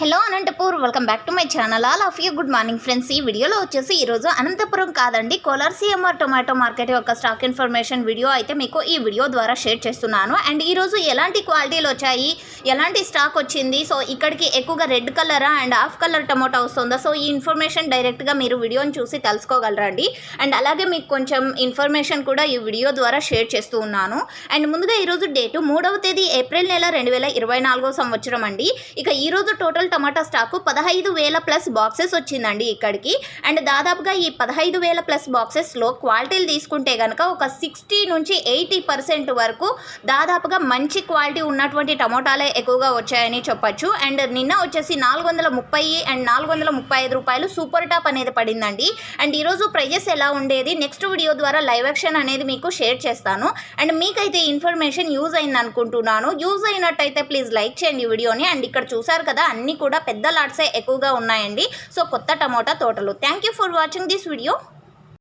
Hello Anantapur, welcome back to my channel. All of you good morning friends. ఈ వీడియోలో వచ్చేసి ఈరోజు అనంతపురం కాదండి, కోలార్ సిఎంఆర్ టొమాటో మార్కెట్ యొక్క స్టాక్ ఇన్ఫర్మేషన్ వీడియో అయితే మీకు ఈ వీడియో ద్వారా షేర్ చేస్తున్నాను. అండ్ ఈరోజు ఎలాంటి క్వాలిటీలు వచ్చాయి, ఎలాంటి స్టాక్ వచ్చింది, సో ఇక్కడికి ఎక్కువగా red cholera and half colour tomato వస్తుందా, సో ఈ ఇన్ఫర్మేషన్ డైరెక్ట్గా మీరు వీడియోని చూసి తెలుసుకోగలరండి. అండ్ అలాగే మీకు కొంచెం ఇన్ఫర్మేషన్ కూడా ఈ వీడియో ద్వారా షేర్ చేస్తూ ఉన్నాను. అండ్ ముందుగా ఈరోజు డేటు 3వ తేదీ ఏప్రిల్ నెల 2024 సంవత్సరం అండి. ఇక ఈరోజు టోటల్ టమాటా స్టాకు 15,000 ప్లస్ బాక్సెస్ వచ్చిందండి ఇక్కడికి. అండ్ దాదాపుగా ఈ 15,000 ప్లస్ బాక్సెస్లో క్వాలిటీలు తీసుకుంటే కనుక ఒక 60 నుంచి 80% వరకు దాదాపుగా మంచి క్వాలిటీ ఉన్నటువంటి టమోటాలే ఎక్కువగా వచ్చాయని చెప్పొచ్చు. అండ్ నిన్న వచ్చేసి 430 అండ్ 435 రూపాయలు సూపర్ టాప్ అనేది పడిందండి. అండ్ ఈరోజు ప్రైజెస్ ఎలా ఉండేది నెక్స్ట్ వీడియో ద్వారా లైవ్ యాక్షన్ అనేది మీకు షేర్ చేస్తాను. అండ్ మీకైతే ఇన్ఫర్మేషన్ యూజ్ అయింది అనుకుంటున్నాను. యూజ్ అయినట్టయితే ప్లీజ్ లైక్ చేయండి వీడియోని. అండ్ ఇక్కడ చూసారు కదా, అన్ని కూడా పెద్ద లాట్సే ఎక్కువగా ఉన్నాయండి. సో కొత్త టమోటా తోటలు. Thank you for watching this video.